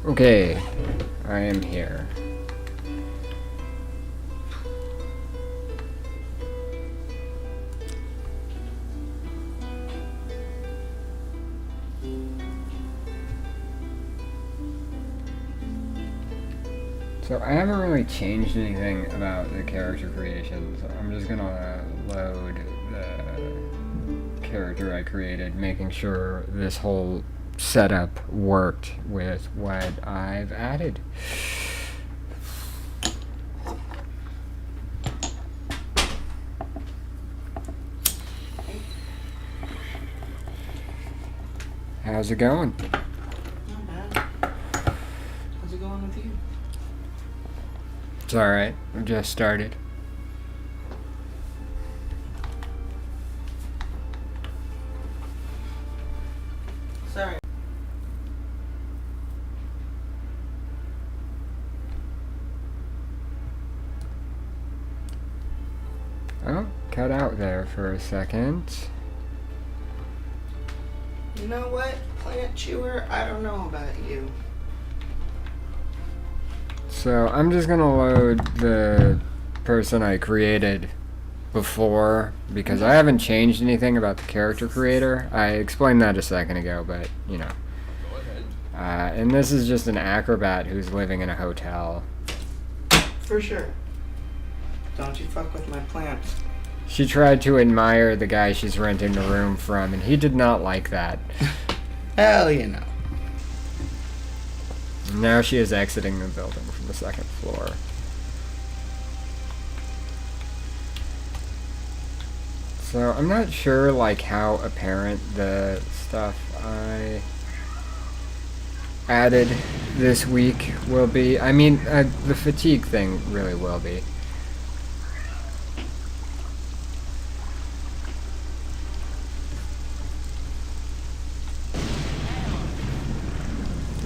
Okay, I am here. So I haven't really changed anything about the character creation, so I'm just gonna load the character I created, making sure this whole setup worked with what I've added. How's it going? Not bad. How's it going with you? It's alright, we just started. Sorry. Oh, cut out there for a second. You know what, plant chewer? I don't know about you. So I'm just gonna load the person I created before because I haven't changed anything about the character creator. I explained that a second ago, but you know. Go ahead. And this is just an acrobat who's living in a hotel. For sure. Don't you fuck with my plants. She tried to admire the guy she's renting the room from, and he did not like that. Hell, you know. Now she is exiting the building from the second floor. So I'm not sure like how apparent the stuff I added this week will be. I mean, the fatigue thing really will be.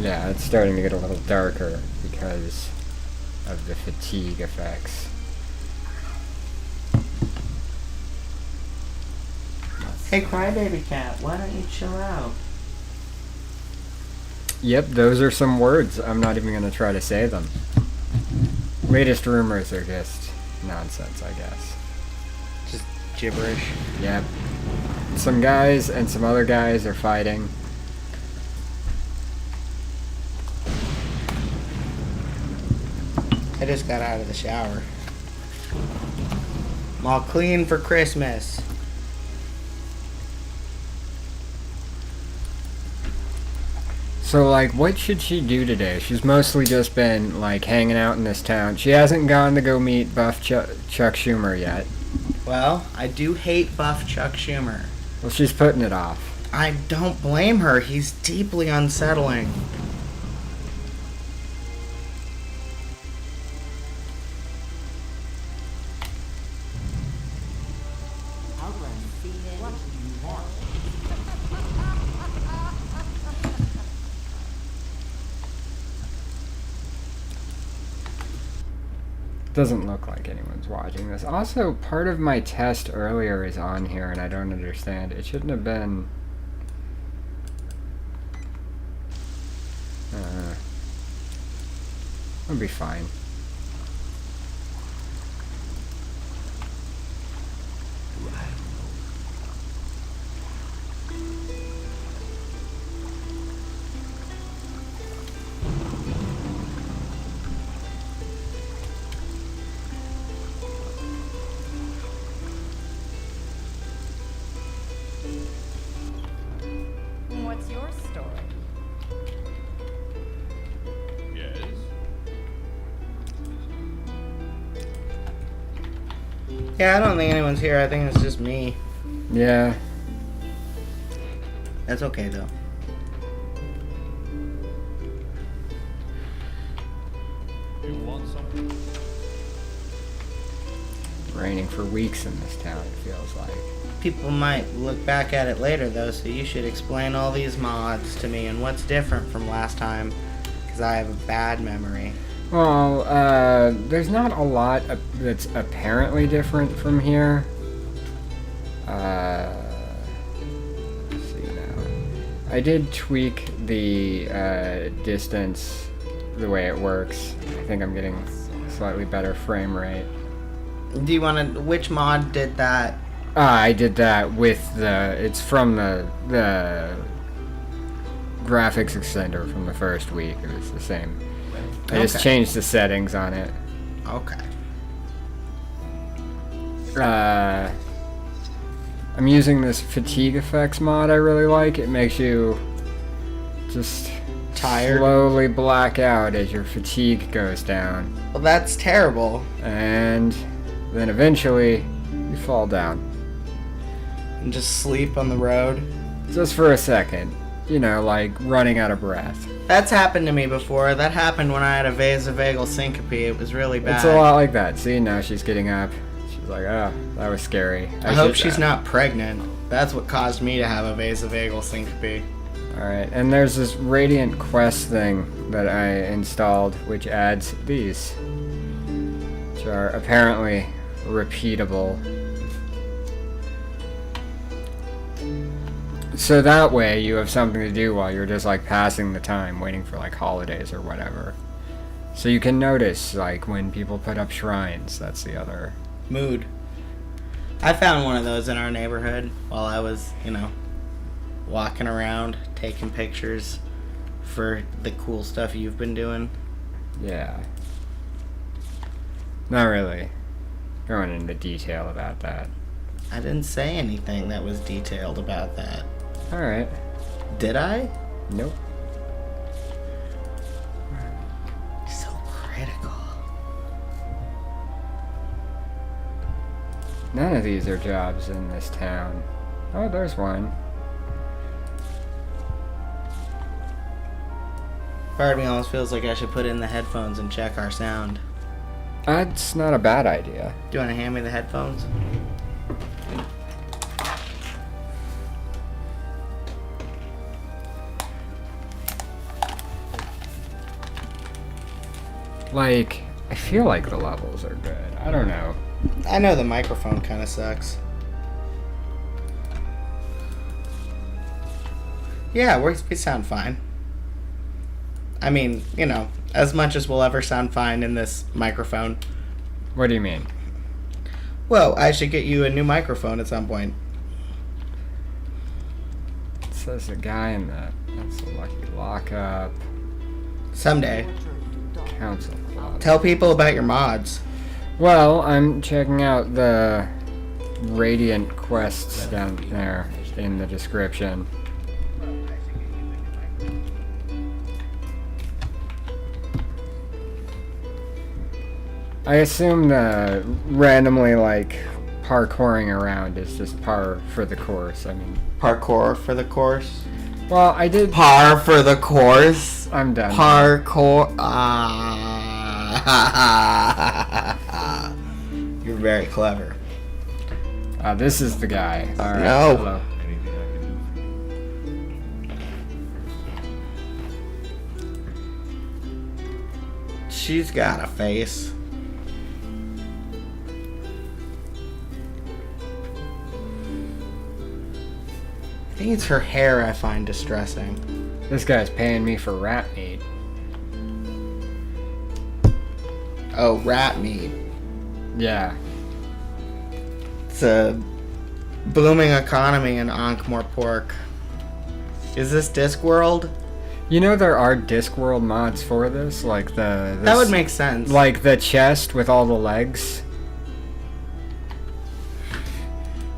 Yeah, it's starting to get a little darker because of the fatigue effects. Hey, crybaby cat, why don't you chill out? Yep, those are some words. I'm not even going to try to say them. Latest rumors are just nonsense, I guess. Just gibberish. Yep. Some guys and some other guys are fighting. I just got out of the shower. I'm all clean for Christmas. So, like, what should she do today? She's mostly just been, like, hanging out in this town. She hasn't gone to go meet Buff Chuck Schumer yet. Well, I do hate Buff Chuck Schumer. Well, she's putting it off. I don't blame her. He's deeply unsettling. Doesn't look like anyone's watching this. Also, part of my test earlier is on here, and I don't understand. It shouldn't have been... it'll be fine. What's your story? Yes. Yeah, I don't think anyone's here. I think it's just me. Yeah. That's okay, though. You want something? Raining for weeks in this town, it feels like. People might look back at it later, though, so you should explain all these mods to me and what's different from last time, because I have a bad memory. Well, there's not a lot that's apparently different from here. Let's see now. I did tweak the distance, the way it works. I think I'm getting slightly better frame rate. Do you want to? Which mod did that? I did that with it's from the graphics extender from the first week. It was the same. I just changed the settings on it. Okay. I'm using this fatigue effects mod I really like. It makes you just Tired? slowly black out as your fatigue goes down. Well, that's terrible. And then eventually you fall down. And just sleep on the road. Just for a second. You know, like running out of breath. That's happened to me before. That happened when I had a vasovagal syncope. It was really bad. It's a lot like that. See, now she's getting up. She's like, oh, that was scary. I hope she's not pregnant. That's what caused me to have a vasovagal syncope. Alright, and there's this Radiant Quest thing that I installed, which adds these, which are apparently repeatable. So that way you have something to do while you're just like passing the time, waiting for like holidays or whatever. So you can notice like when people put up shrines. That's the other. Mood. I found one of those in our neighborhood while I was, walking around, taking pictures for the cool stuff you've been doing. Yeah. Not really going into detail about that. I didn't say anything that was detailed about that. Alright. Did I? Nope. So critical. None of these are jobs in this town. Oh, there's one. Part of me almost feels like I should put in the headphones and check our sound. That's not a bad idea. Do you want to hand me the headphones? Like, I feel like the levels are good. I don't know. I know the microphone kind of sucks. Yeah, we sound fine. I mean, as much as we'll ever sound fine in this microphone. What do you mean? Well, I should get you a new microphone at some point. It says a guy in that's a lucky lockup. Someday. Council club. Tell people about your mods. Well, I'm checking out the Radiant quests down there in the description. I assume the randomly like parkouring around is just par for the course. I mean, Parkour for the course. well, I did. Par for the course. I'm done. Parkour. You're very clever. This is the guy. All right. No. Hello. Anything I can do for you? She's got a face. I think it's her hair I find distressing. This guy's paying me for rat meat. Oh, rat meat. Yeah. It's a booming economy in Ankh-Morpork. Is this Discworld? You know there are Discworld mods for this, like That would make sense. like the chest with all the legs.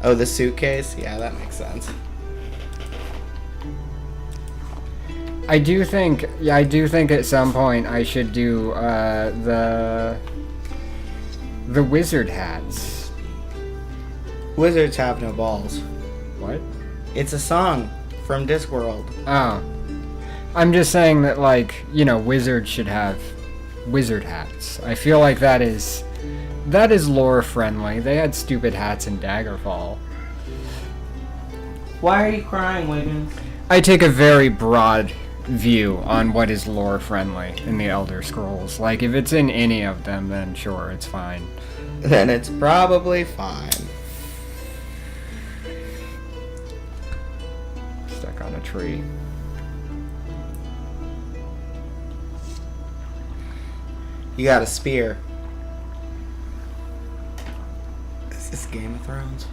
Oh, the suitcase? Yeah, that makes sense. I do think at some point I should do the wizard hats. Wizards have no balls. What? It's a song from Discworld. Oh. I'm just saying that, like, wizards should have wizard hats. I feel like that is lore friendly. They had stupid hats in Daggerfall. Why are you crying, Wiggins? I take a very broad view on what is lore friendly in the Elder Scrolls. Like, if it's in any of them, then sure, it's fine. Then it's probably fine. Stuck on a tree. You got a spear. Is this Game of Thrones?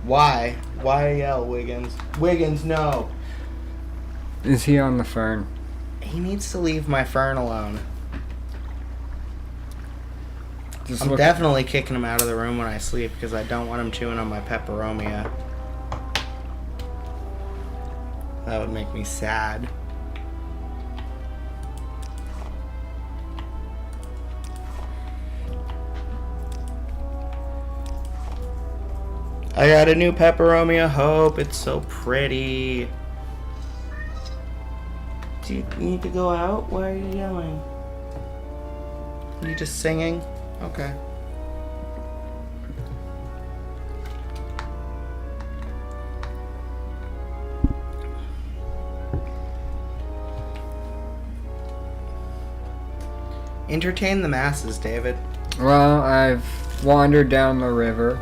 Why? Why yell, Wiggins? Wiggins, no! Is he on the fern? He needs to leave my fern alone. Just I'm look- definitely kicking him out of the room when I sleep because I don't want him chewing on my pepperomia. That would make me sad. I got a new pepperomia hope. It's so pretty. Do you need to go out? Why are you yelling? You just singing? Okay. Entertain the masses, David. Well, I've wandered down the river.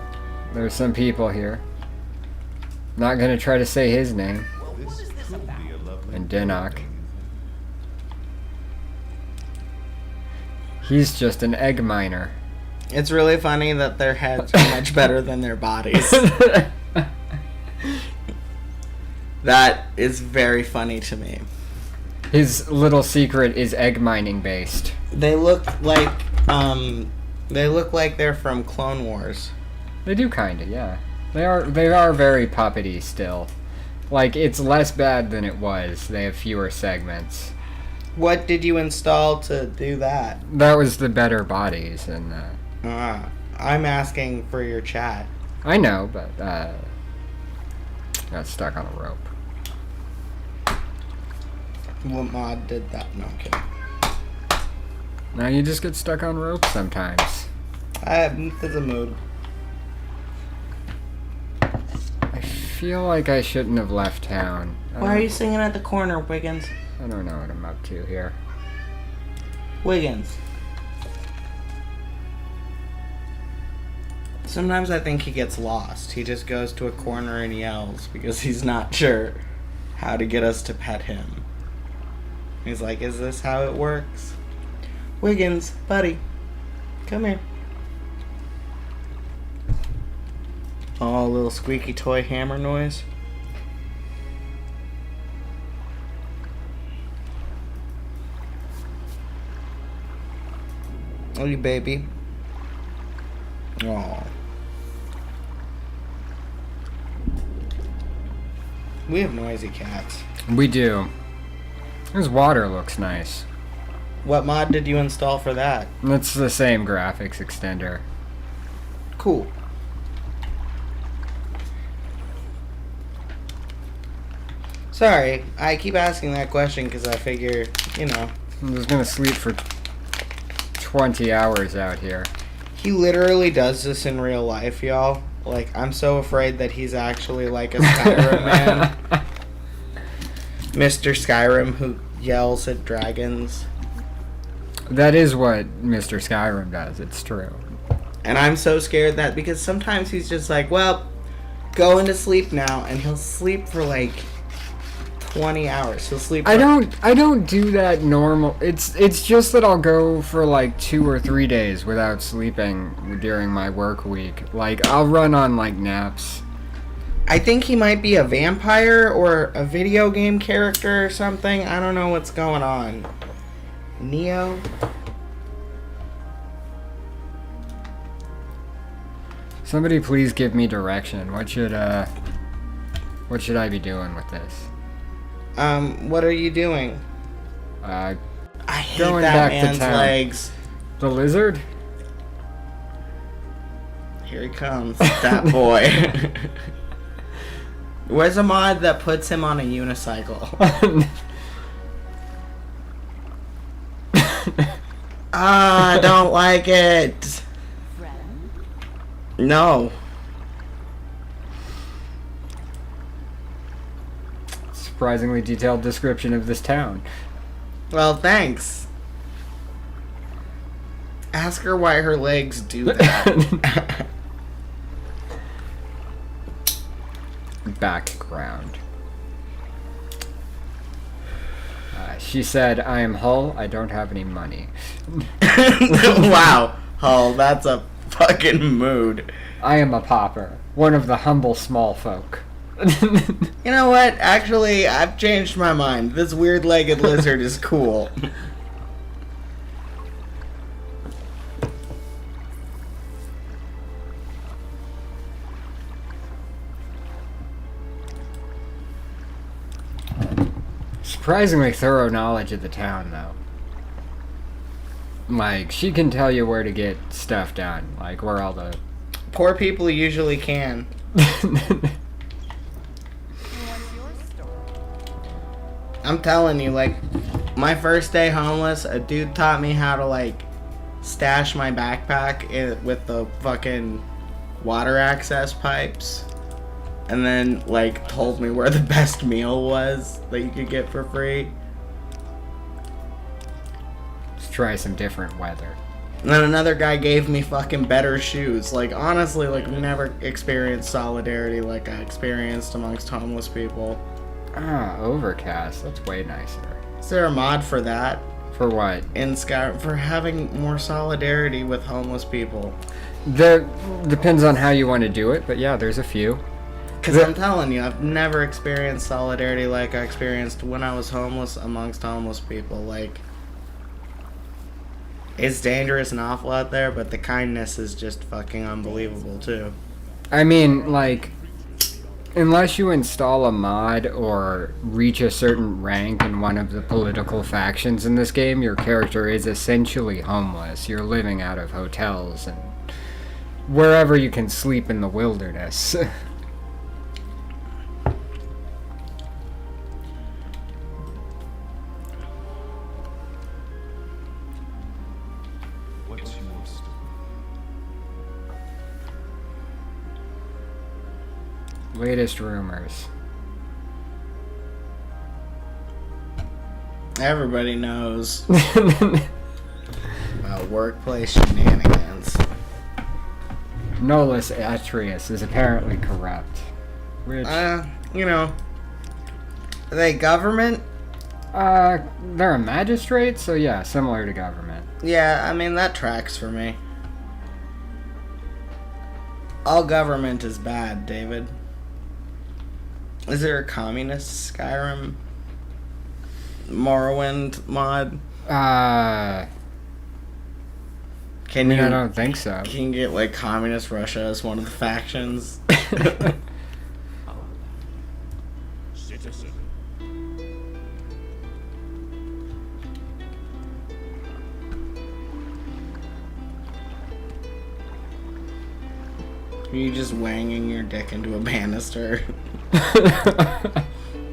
There's some people here. Not gonna try to say his name. And Dinnock. He's just an egg miner. It's really funny that their heads are much better than their bodies. That is very funny to me. His little secret is egg mining based. They look like they're from Clone Wars. They do kinda, yeah. They are very puppety still. Like, it's less bad than it was. They have fewer segments. What did you install to do that? That was the better bodies, and I'm asking for your chat. I know, but got stuck on a rope. What mod did that? No, I'm kidding. Now you just get stuck on ropes sometimes. There's a mood. I feel like I shouldn't have left town. Why are you singing at the corner, Wiggins? I don't know what I'm up to here. Wiggins. Sometimes I think he gets lost. He just goes to a corner and yells because he's not sure how to get us to pet him. He's like, is this how it works? Wiggins, buddy, come here. Oh, a little squeaky toy hammer noise. Oh, you baby. Oh. We have noisy cats. We do. His water looks nice. What mod did you install for that? It's the same graphics extender. Cool. Sorry, I keep asking that question because I figure, you know. I'm just gonna sleep for 20 hours out here. He literally does this in real life, y'all. Like, I'm so afraid that he's actually like a Skyrim man. Mr. Skyrim who yells at dragons. That is what Mr. Skyrim does, it's true. And I'm so scared that because sometimes he's just like, well, go into sleep now, and he'll sleep for like 20 hours. He'll sleep. I don't do that normal. It's just that I'll go for like 2 or 3 days without sleeping during my work week. Like, I'll run on like naps. I think he might be a vampire or a video game character or something. I don't know what's going on. Neo? Somebody please give me direction. What should I be doing with this? What are you doing? Uh, I hate Going that back to man's town. legs. the lizard? Here he comes, that boy. Where's a mod that puts him on a unicycle? I don't like it. No. Surprisingly detailed description of this town. Well, thanks. Ask her why her legs do that. Background. She said, I am Hull, I don't have any money. Wow, Hull, that's a fucking mood. I am a pauper, one of the humble small folk. You know what? Actually, I've changed my mind. This weird-legged lizard is cool. Surprisingly thorough knowledge of the town, though. Like, she can tell you where to get stuff done. Like, where all the... Poor people usually can. I'm telling you, like, my first day homeless, a dude taught me how to, like, stash my backpack with the fucking water access pipes. And then, like, told me where the best meal was that you could get for free. Let's try some different weather. And then another guy gave me fucking better shoes. Like, honestly, like, we never experienced solidarity like I experienced amongst homeless people. Ah, Overcast. That's way nicer. Is there a mod for that? For what? In Skyrim? For having more solidarity with homeless people. Depends on how you want to do it, but yeah, there's a few. Because I'm telling you, I've never experienced solidarity like I experienced when I was homeless amongst homeless people. Like, it's dangerous and awful out there, but the kindness is just fucking unbelievable, too. I mean, like, unless you install a mod or reach a certain rank in one of the political factions in this game, your character is essentially homeless. You're living out of hotels and wherever you can sleep in the wilderness. What's your story? Latest rumors. Everybody knows about workplace shenanigans. Nolus Atreus is apparently corrupt. Which, You know, are they government? they're a magistrate, so yeah, similar to government. Yeah, I mean, that tracks for me. All government is bad, David. Is there a communist Skyrim Morrowind mod? I Can mean, you I don't think so. can you get like communist Russia as one of the factions? Citizen. Are you just wanging your dick into a banister?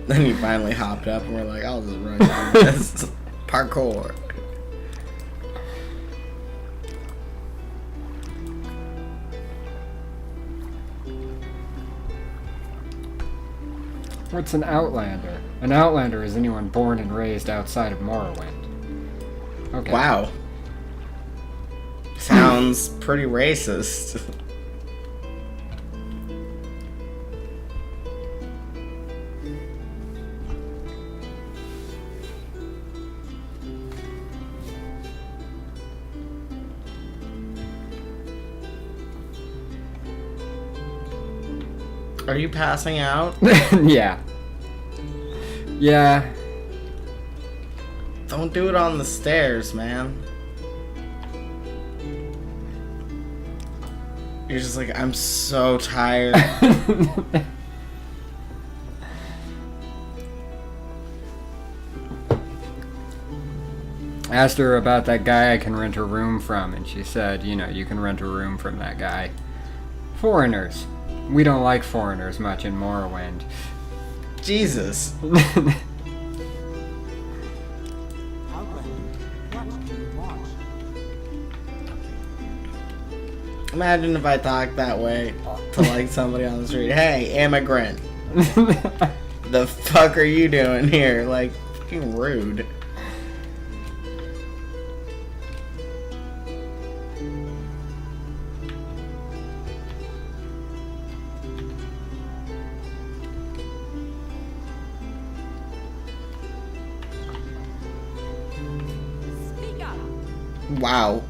Then you finally hopped up and we're like, I'll just run through this. Parkour. What's an Outlander? An Outlander is anyone born and raised outside of Morrowind. Okay. Wow. Sounds pretty racist. Are you passing out? Yeah. Yeah. Don't do it on the stairs, man. You're just like, I'm so tired. Asked her about that guy I can rent a room from, and she said, you know, you can rent a room from that guy. Foreigners. We don't like foreigners much in Morrowind. Jesus. Imagine if I talked that way to like somebody on the street. Hey, immigrant. The fuck are you doing here? Like, fucking rude. Wow.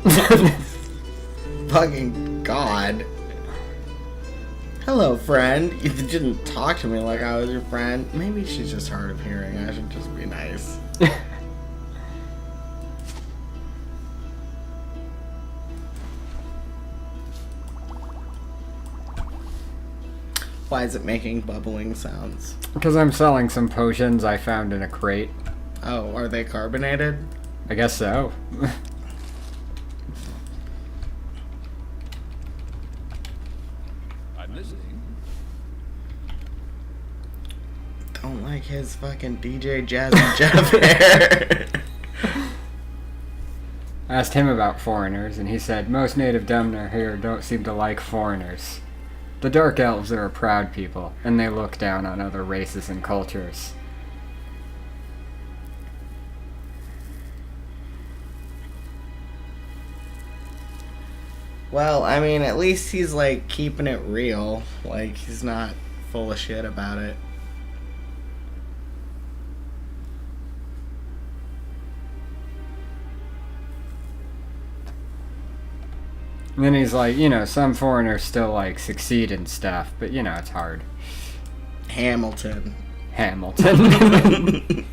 Fucking God. Hello, friend. You didn't talk to me like I was your friend. Maybe she's just hard of hearing. I should just be nice. Why is it making bubbling sounds? Because I'm selling some potions I found in a crate. Oh, are they carbonated? I guess so. I'm listening. Don't like his fucking DJ Jazzy Jeff hair. I asked him about foreigners, and he said, most native Demner here don't seem to like foreigners. The Dark Elves are a proud people, and they look down on other races and cultures. Well, I mean, at least he's, like, keeping it real. Like, he's not full of shit about it. And then he's like, some foreigners still, succeed and stuff, but, it's hard. Hamilton. Hamilton.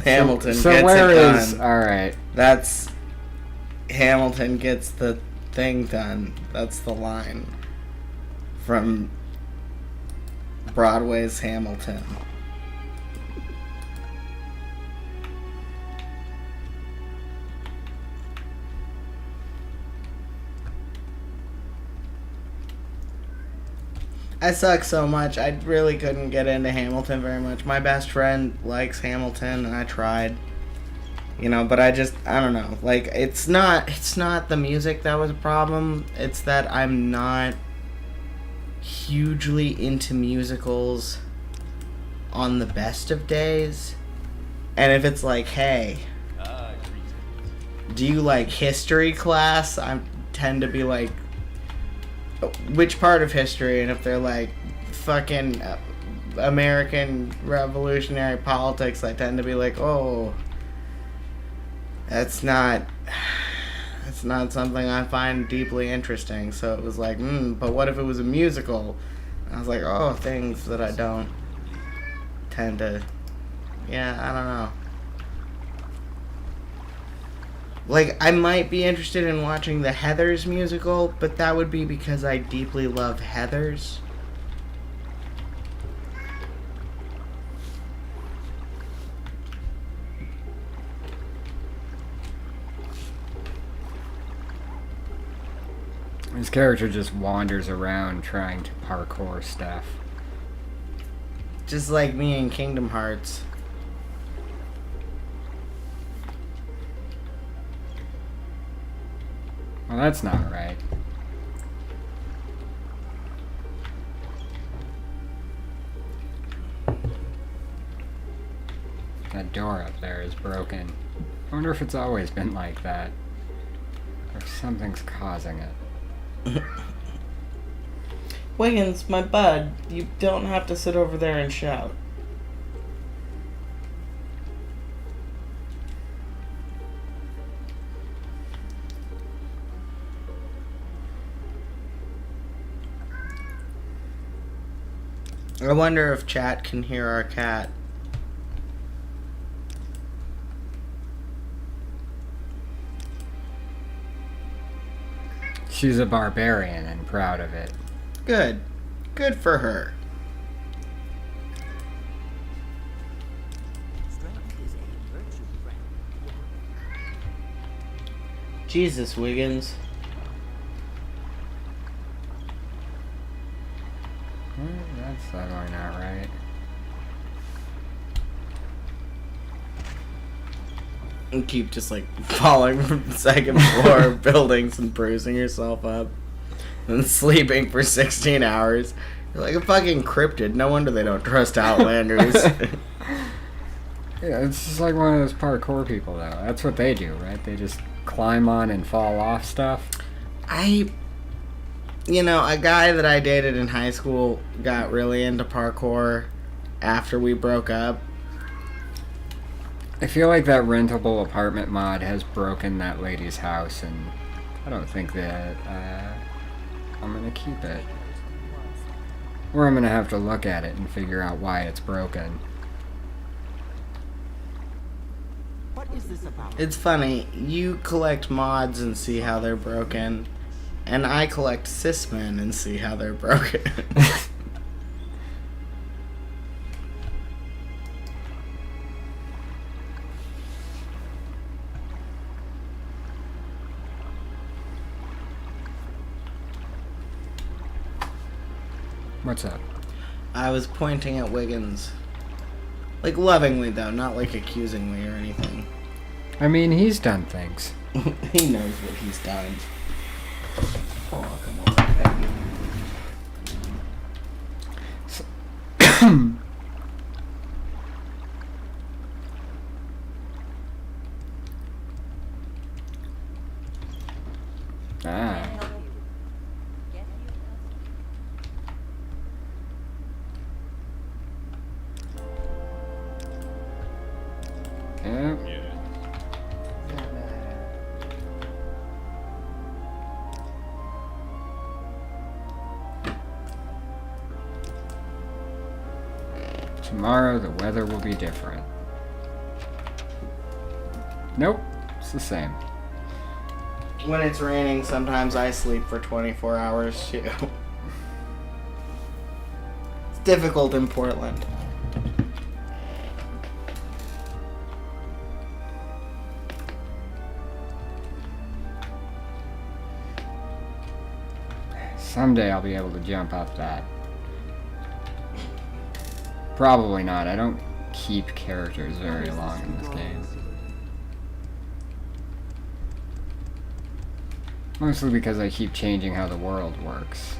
Hamilton so gets where it done. is... Alright. That's... Hamilton gets the thing done. That's the line. From Broadway's Hamilton. I suck so much. I really couldn't get into Hamilton very much. My best friend likes Hamilton, and I tried. But I don't know. Like, it's not the music that was a problem. It's that I'm not hugely into musicals on the best of days. And if it's like, hey, do you like history class? I tend to be like, which part of history? And if they're like fucking American revolutionary politics, I tend to be like, oh, that's not something I find deeply interesting. So it was like, but what if it was a musical? I was like, oh, things that I don't tend to, I don't know. Like, I might be interested in watching the Heathers musical, but that would be because I deeply love Heathers. His character just wanders around trying to parkour stuff. Just like me in Kingdom Hearts. Well, that's not right. That door up there is broken. I wonder if it's always been like that. Or if something's causing it. Wiggins, my bud, you don't have to sit over there and shout. I wonder if chat can hear our cat. She's a barbarian and proud of it. Good. Good for her. Jesus, Wiggins. That's totally not right. And keep just like falling from the second floor of buildings and bruising yourself up. And sleeping for 16 hours. You're like a fucking cryptid. No wonder they don't trust Outlanders. Yeah, it's just like one of those parkour people, though. That's what they do, right? They just climb on and fall off stuff. A guy that I dated in high school got really into parkour after we broke up. I feel like that rentable apartment mod has broken that lady's house, and I don't think that I'm gonna keep it. Or I'm gonna have to look at it and figure out why it's broken. What is this about? It's funny. You collect mods and see how they're broken, and I collect sysmen and see how they're broken. What's up? I was pointing at Wiggins. Like, lovingly, though, not like accusingly or anything. I mean, he's done things. He knows what he's done. Oh, come on. Ah. Yeah. Yes. Tomorrow the weather will be different. Nope, it's the same. When it's raining, sometimes I sleep for 24 hours, too. It's difficult in Portland. Someday I'll be able to jump up that. Probably not. I don't keep characters very long in this game. Mostly because I keep changing how the world works.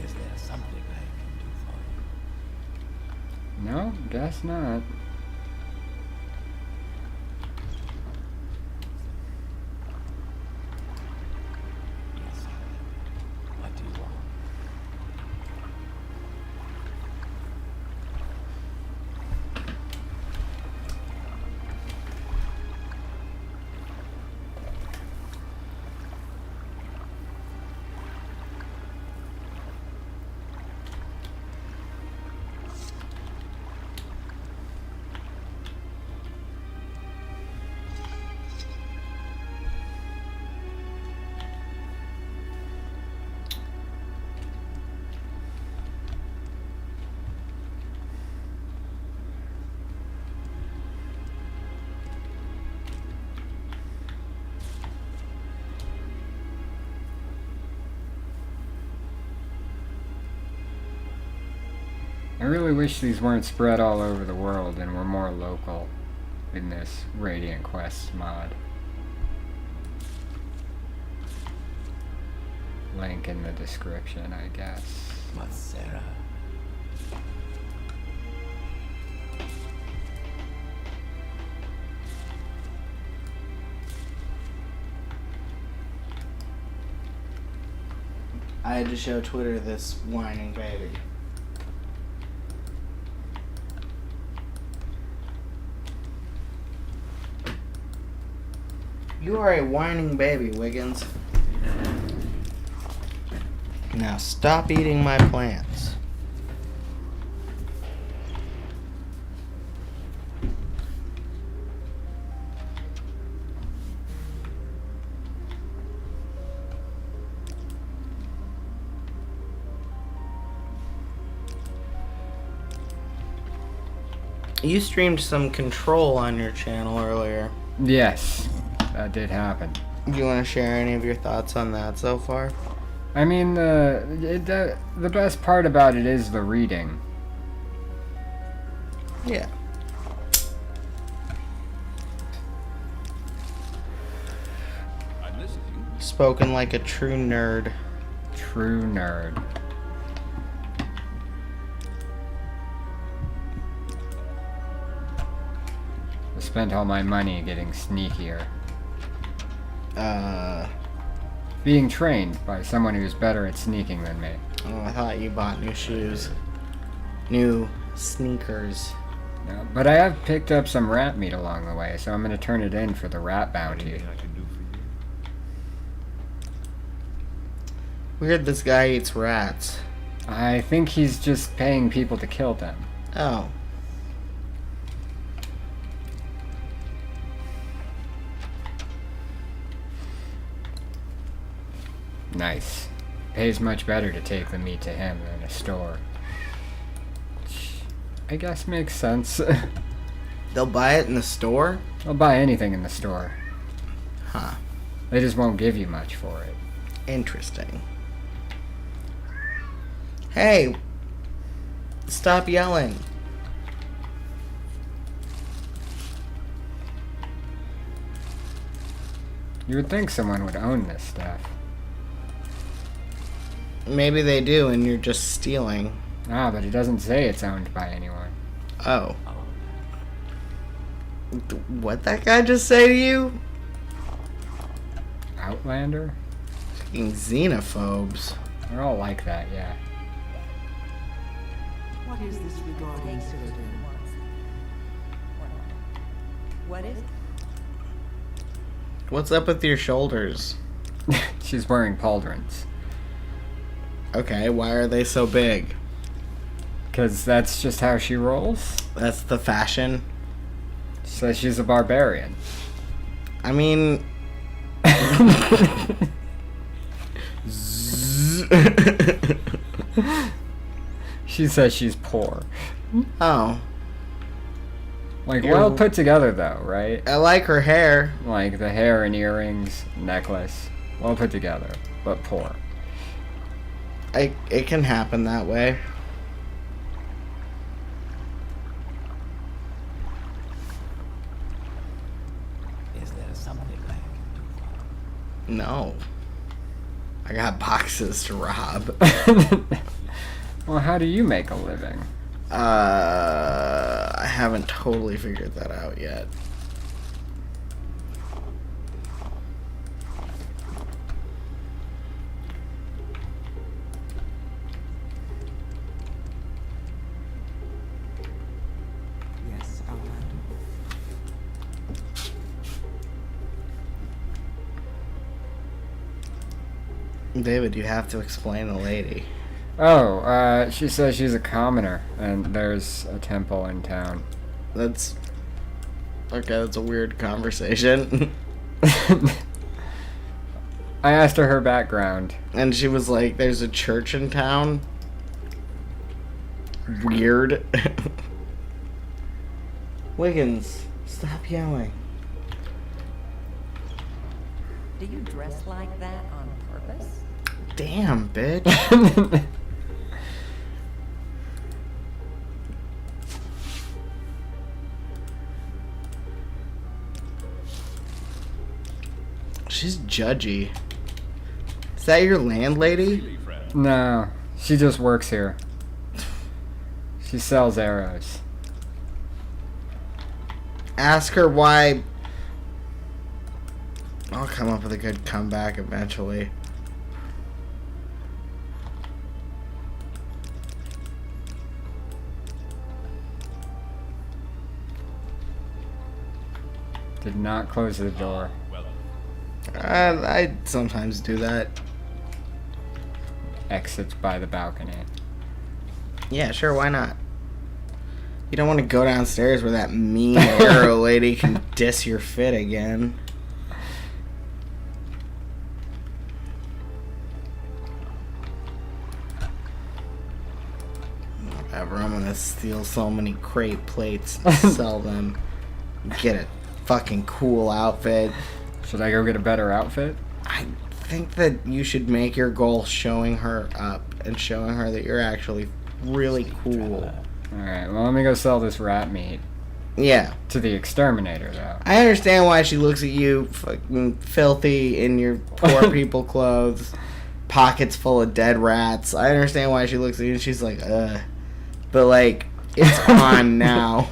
Is there something I can do for you? No, guess not. Yes, I am. What do you want? I really wish these weren't spread all over the world and were more local in this Radiant Quest mod. Link in the description, I guess. But Sarah, I had to show Twitter this whining baby. You are a whining baby, Wiggins. Now stop eating my plants. You streamed some Control on your channel earlier. Yes, that did happen. Do you want to share any of your thoughts on that so far? I mean, the best part about it is the reading. Yeah. I'm listening. Spoken like a true nerd. True nerd. I spent all my money getting sneakier. Being trained by someone who's better at sneaking than me. Oh, I thought you bought new shoes. New sneakers. No, but I have picked up some rat meat along the way, so I'm going to turn it in for the rat bounty. Anything I can do for you? Weird this guy eats rats. I think he's just paying people to kill them. Oh. Nice. Pays much better to take the meat to him than a store. Which I guess makes sense. They'll buy it in the store? I'll buy anything in the store. Huh. They just won't give you much for it. Interesting. Hey! Stop yelling. You would think someone would own this stuff. Maybe they do and you're just stealing. Ah, but it doesn't say it's owned by anyone. Oh. What'd that guy just say to you? Outlander? Fucking xenophobes. They're all like that, yeah. What is this regarding, Citadel? What is? What's up with your shoulders? She's wearing pauldrons. Okay, why are they so big? Because that's just how she rolls. That's the fashion. She says she's a barbarian. I mean... She says she's poor. Oh. Like, You're- well put together, though, right? I like her hair. Like, the hair and earrings, necklace. Well put together, but poor. It can happen that way. Is there something I can do for you? No. I got boxes to rob. Well, how do you make a living? I haven't totally figured that out yet. Yes, Outlander. David, you have to explain the lady. Oh, she says she's a commoner, and there's a temple in town. That's... Okay, that's a weird conversation. I asked her background. And she was like, there's a church in town? Weird. Wiggins, stop yelling. Do you dress like that on purpose? Damn, bitch. She's judgy. Is that your landlady? No, she just works here. She sells arrows. Ask her why. I'll come up with a good comeback eventually. Did not close the door. I sometimes do that. Exits by the balcony. Yeah, sure, why not? You don't want to go downstairs where that mean arrow lady can diss your fit again. Whatever, I'm gonna steal so many crepe plates and sell them. Get a fucking cool outfit. Should I go get a better outfit? I think that you should make your goal showing her up and showing her that you're actually really cool. Alright, well, let me go sell this rat meat. Yeah. To the exterminator, though. I understand why she looks at you fucking filthy in your poor people clothes, pockets full of dead rats. I understand why she looks at you and she's like, ugh. But, like, it's on now.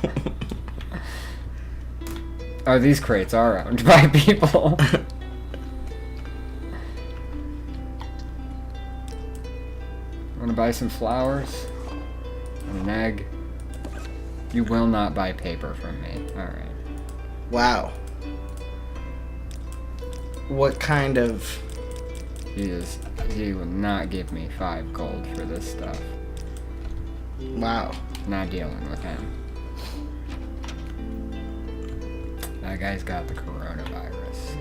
Oh, these crates are owned by people. Wanna buy some flowers? And an egg? You will not buy paper from me. Alright. Wow. What kind of... He will not give me 5 gold for this stuff. Wow. Not dealing with him. That guy's got the coronavirus.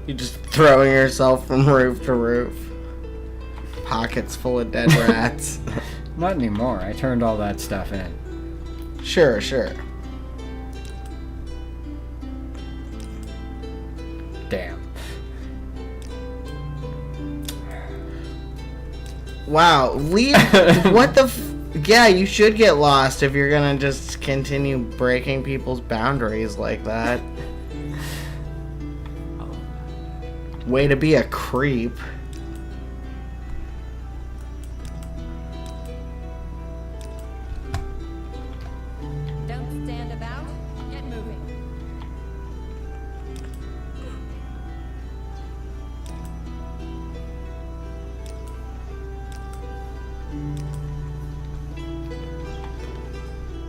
You just throwing yourself from roof to roof. Pockets full of dead rats. Not anymore. I turned all that stuff in. Sure, sure. Damn. Wow, leave. What the yeah, you should get lost if you're gonna just continue breaking people's boundaries like that. Way to be a creep. Don't stand about. Get moving.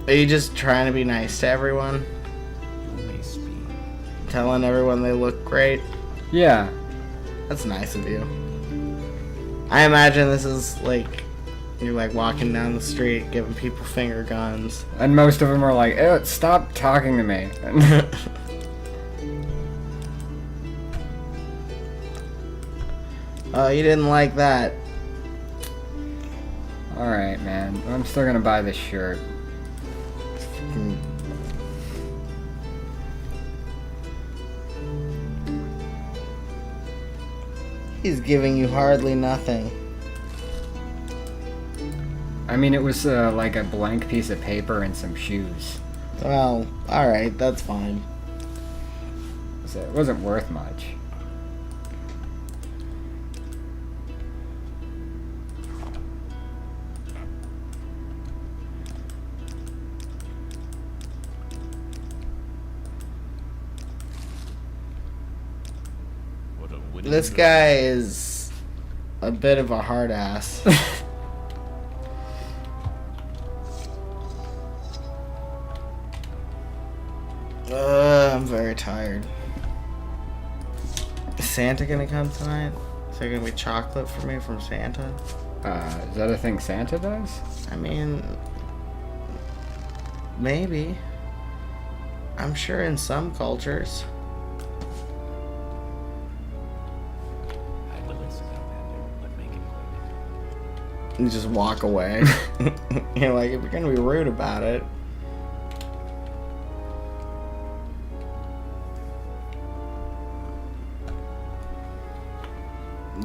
Are you just trying to be nice to everyone? You may speak. Telling everyone they look great? Yeah. That's nice of you. I imagine this is like you're like walking down the street giving people finger guns. And most of them are like, ew, stop talking to me. Oh, you didn't like that. Alright, man. I'm still gonna buy this shirt. He's giving you hardly nothing. I mean, it was like a blank piece of paper and some shoes. Well, alright, that's fine. So it wasn't worth much. What a winning This draw. guy is a bit of a hard ass. I'm very tired. Is Santa gonna come tonight? Is there gonna be chocolate for me from Santa? Is that a thing Santa does? I mean, maybe. I'm sure in some cultures. I will listen to that, but make it quick. You just walk away. You're like, if you're gonna be rude about it.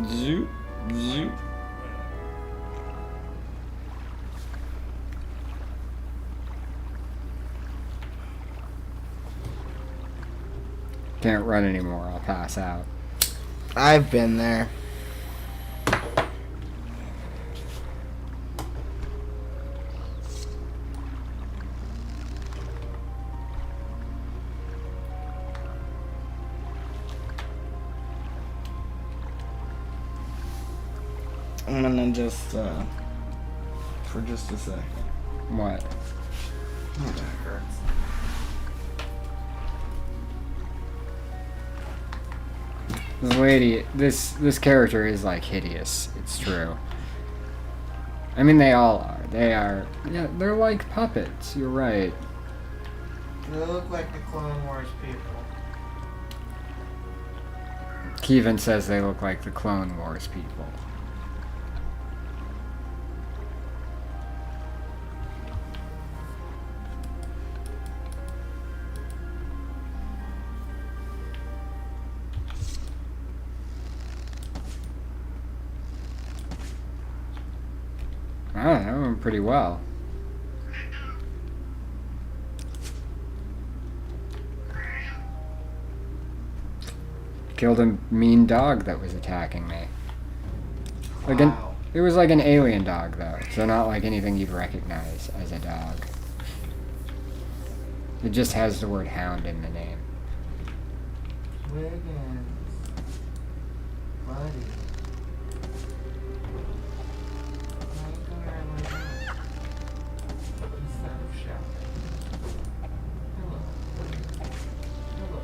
Zoop, zoop. Can't run anymore, I'll pass out. I've been there. I'm gonna just, for just a second. What? My back hurts. The lady, this character is like hideous. It's true. I mean, they all are. They are. Yeah, they're like puppets. You're right. They look like the Clone Wars people. Kevin says they look like the Clone Wars people. Ah, that went pretty well. Killed a mean dog that was attacking me. Again, Wow. It was like an alien dog, though, so not like anything you'd recognize as a dog. It just has the word hound in the name. Wiggins. Buddy. Why are you coming around like that? Instead of shouting. Hello. Hello.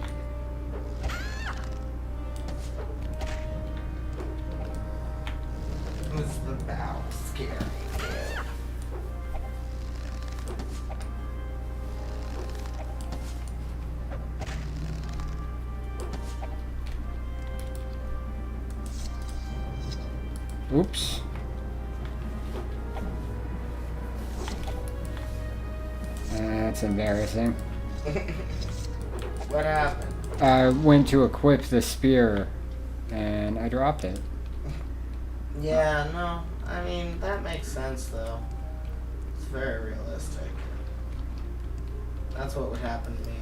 Was the bow scary? Oops. That's embarrassing. What happened? I went to equip the spear, and I dropped it. Yeah, no. I mean, that makes sense, though. It's very realistic. That's what would happen to me.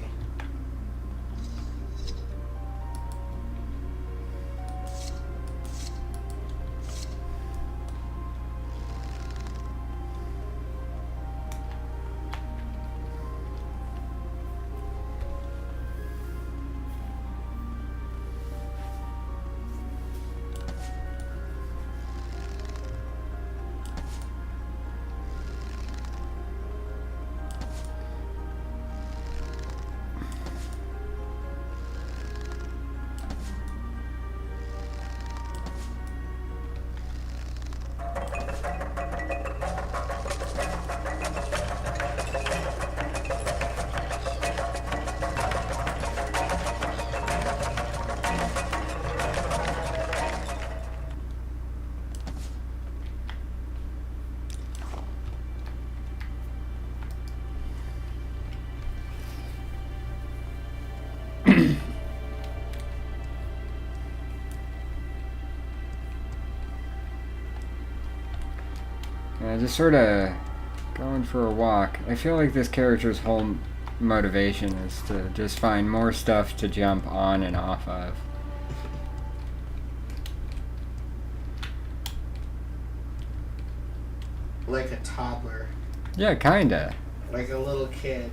Just sort of going for a walk. I feel like this character's whole motivation is to just find more stuff to jump on and off of. Like a toddler. Yeah, kinda. Like a little kid.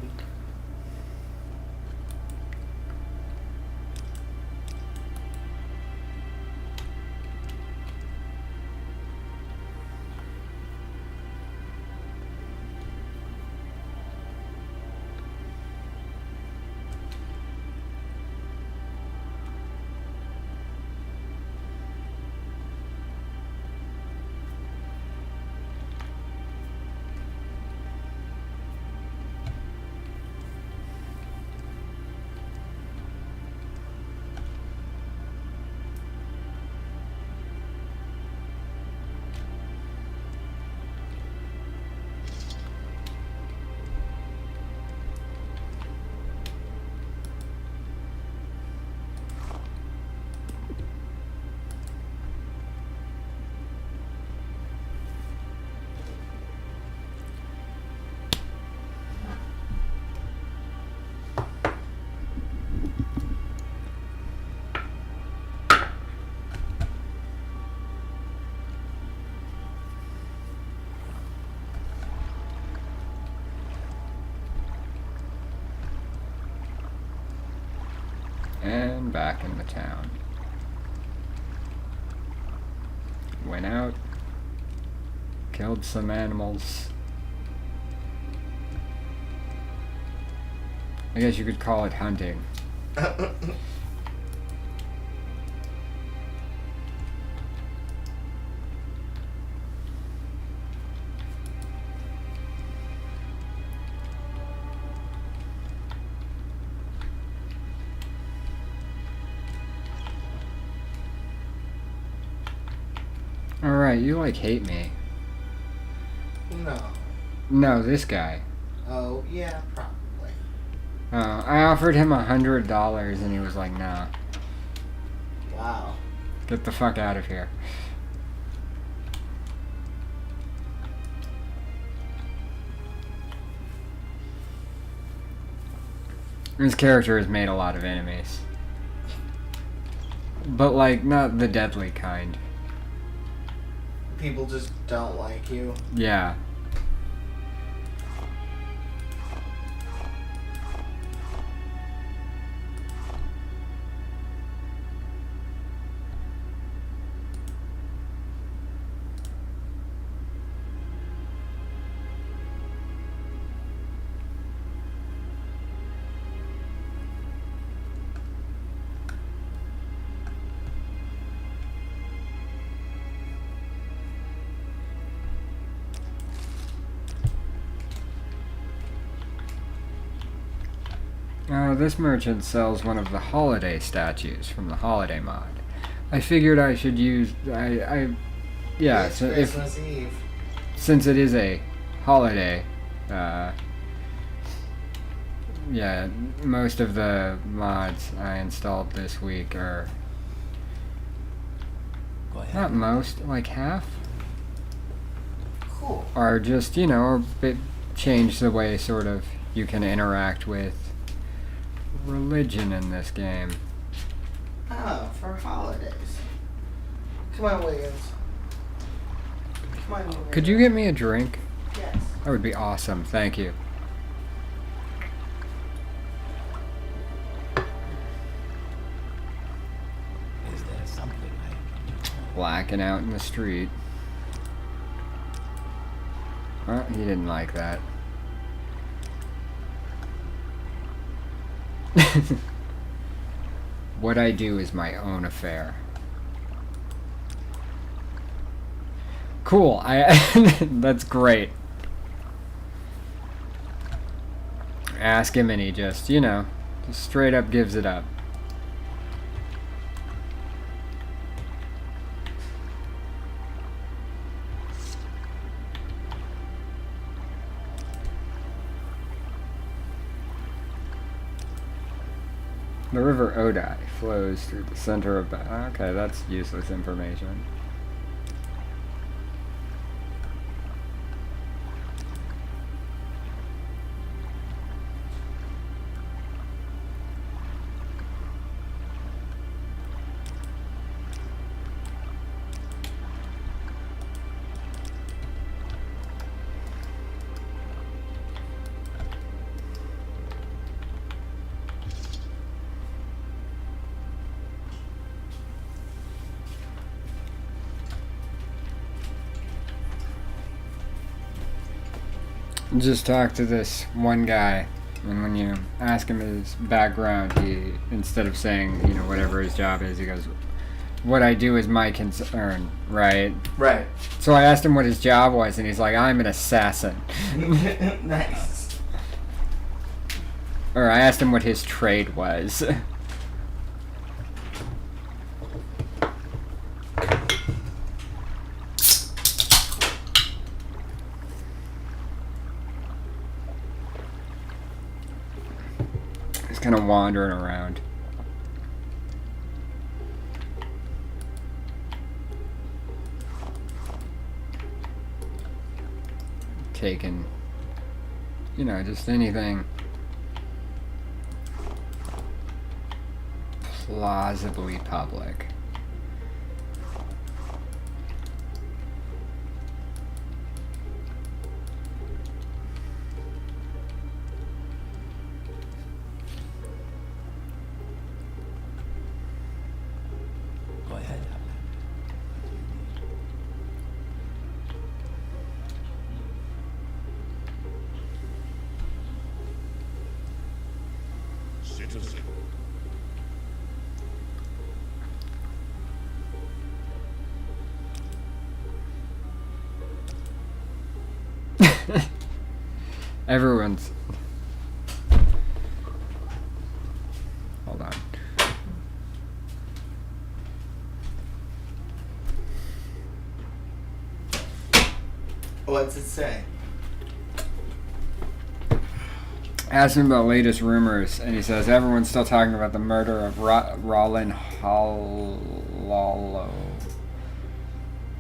And back in the town. Went out, killed some animals. I guess you could call it hunting. Alright, you like hate me. No. No, this guy. Oh, yeah, probably. I offered him $100 and he was like, nah. Wow. Get the fuck out of here. This character has made a lot of enemies. But, like, not the deadly kind. people just don't like you. Yeah. Oh, this merchant sells one of the holiday statues from the holiday mod. I figured I should use yeah. It's So if Christmas Eve. since it is a holiday, yeah, most of the mods I installed this week are Go ahead. not most, like half, Cool. are just change the way sort of you can interact with religion in this game. Oh, for holidays. Come on, Williams. Come on, Williams. Could you get me a drink? Yes. That would be awesome. Thank you. Is there something I can do? Blacking out in the street. Well, he didn't like that. What I do is my own affair. Cool. That's great. Ask him and he just, just straight up gives it up. The river Odai flows through the center of... Okay, that's useless information. Just talk to this one guy, and when you ask him his background, he, instead of saying, whatever his job is, he goes, what I do is my concern, right? Right. So I asked him what his job was, and he's like, I'm an assassin. Nice. Or I asked him what his trade was. Kind of wandering around. Taking, just anything plausibly public. Go ahead. Citizen. Everyone's. Hold on. What's it say? Asked him about latest rumors, and he says everyone's still talking about the murder of Rollin Halolo.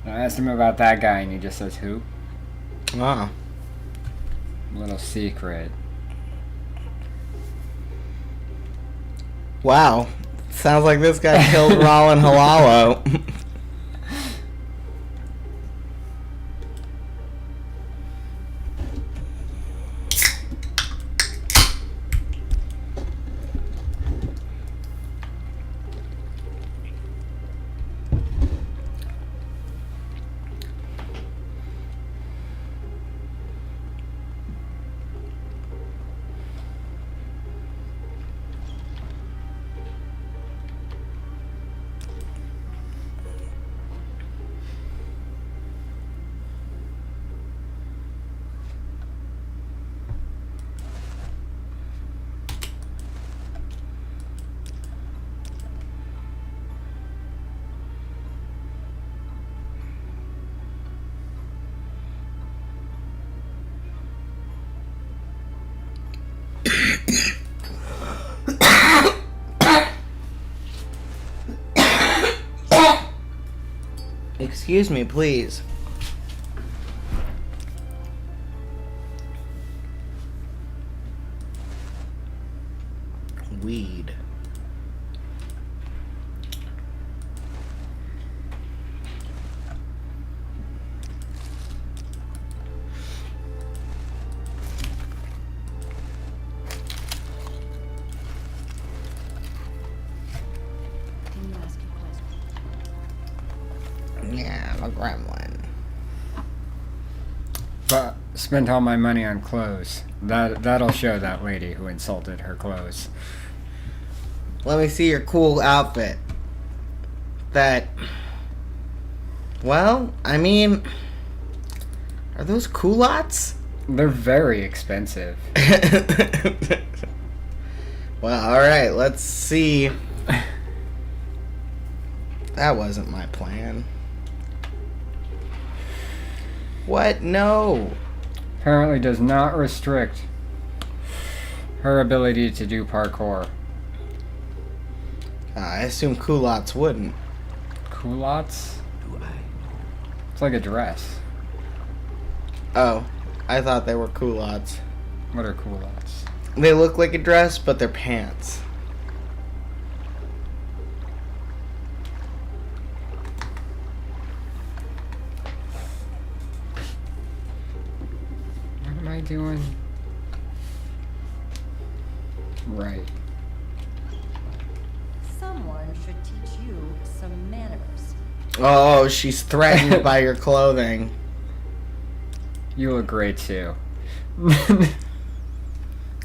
And I asked him about that guy, and he just says, who? Wow. Little secret. Wow. Sounds like this guy killed Rollin Halalo. Excuse me, please. Weed. Can you ask a question? Yeah, I'm a gremlin. But spent all my money on clothes. That'll show that lady who insulted her clothes. Let me see your cool outfit. That. Well, I mean. Are those culottes? They're very expensive. Well, alright, let's see. That wasn't my plan. What? No. Apparently does not restrict her ability to do parkour. I assume culottes wouldn't. Culottes? Do I? It's like a dress. Oh, I thought they were culottes. What are culottes? They look like a dress, but they're pants. What am I doing? Right. Someone should teach you some manners. Oh, she's threatened by your clothing. You look great too.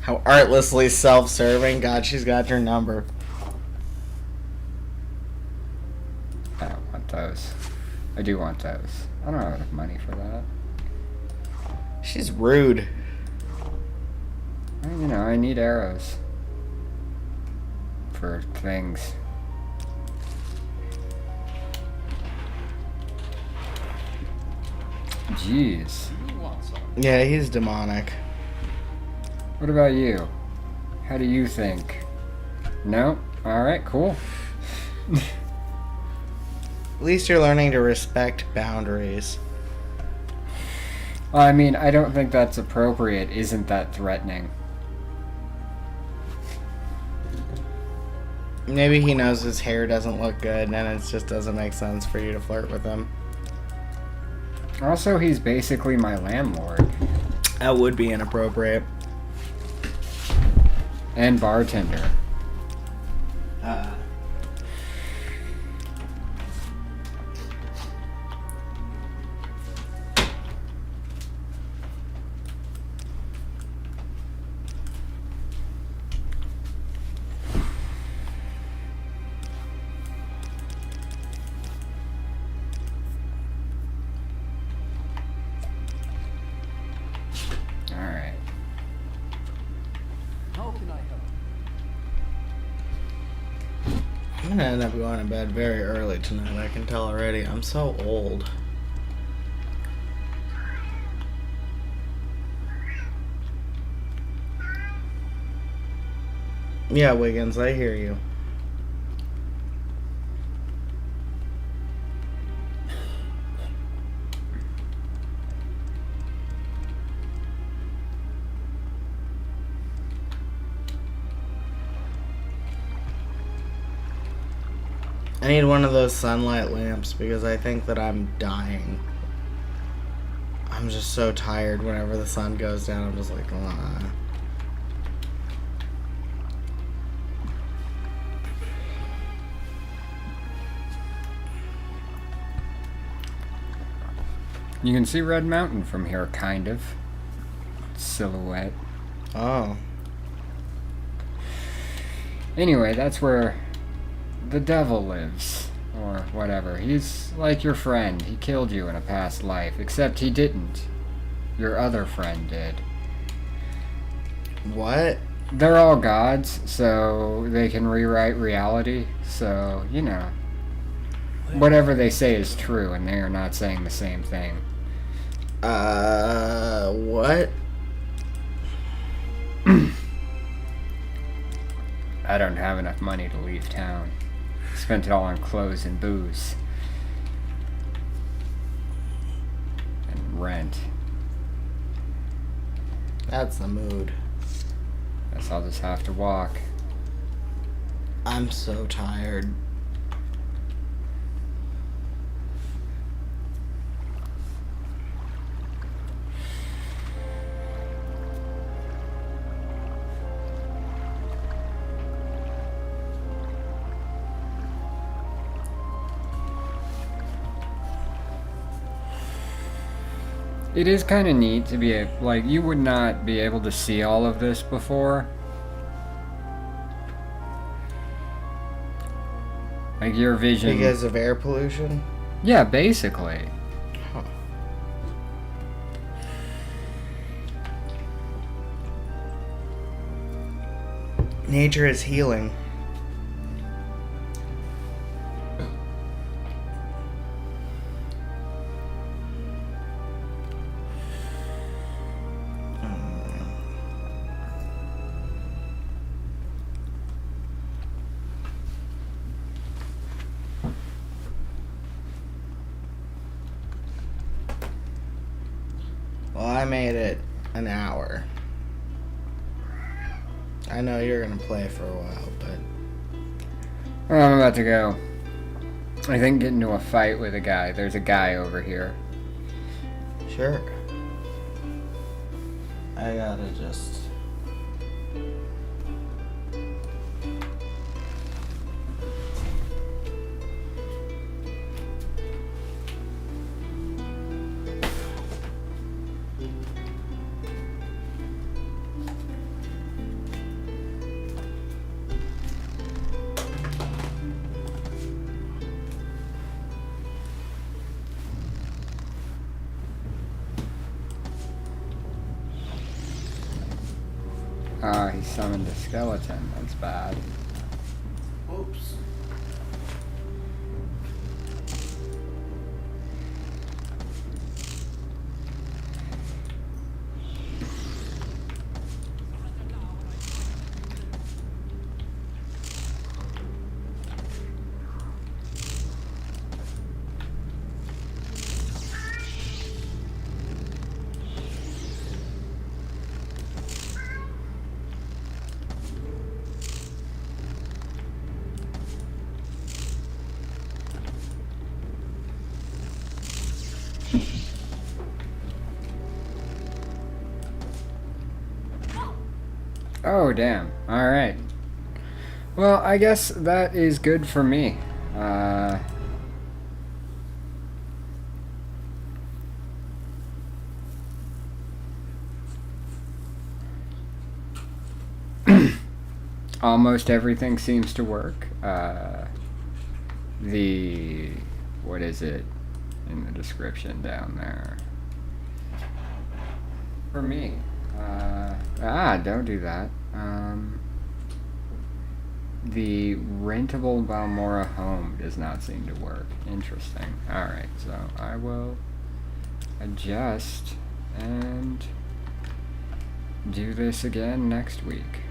How artlessly self-serving. God, she's got your number. I don't want those. I do want those. I don't have enough money for that. She's rude. Well, you know, I need arrows. For things. Jeez. You want some? Yeah, he's demonic. What about you? How do you think? No? Alright, cool. At least you're learning to respect boundaries. Well, I mean, I don't think that's appropriate. Isn't that threatening? Maybe he knows his hair doesn't look good and it just doesn't make sense for you to flirt with him. Also, he's basically my landlord. That would be inappropriate. And bartender. Alright. How can I help? I'm gonna end up going to bed very early tonight, I can tell already. I'm so old. Yeah, Wiggins, I hear you. I need one of those sunlight lamps because I think that I'm dying. I'm just so tired whenever the sun goes down. I'm just like, ah. You can see Red Mountain from here, kind of. Silhouette. Oh. Anyway, that's where the devil lives. Or whatever. He's like your friend. He killed you in a past life. Except he didn't. Your other friend did. What? They're all gods, so they can rewrite reality. So, you know. Whatever they say is true, and they are not saying the same thing. What? I don't have enough money to leave town. Spent it all on clothes and booze. rent. That's the mood. Guess I'll just have to walk. I'm so tired. It is kind of neat to be like, you would not be able to see all of this before. Like your vision. Because of air pollution? Yeah, basically. Huh. Nature is healing. Well, I made it an hour. I know you're gonna play for a while, but I'm about to go. I think get into a fight with a guy. There's a guy over here. sure. I gotta just... Ah, he summoned a skeleton. That's bad. Oops. Oh, damn. Alright. Well, I guess that is good for me. Almost everything seems to work. What is it in the description down there? For me. Don't do that. The rentable Balmora home does not seem to work. Interesting. Alright, so I will adjust and do this again next week.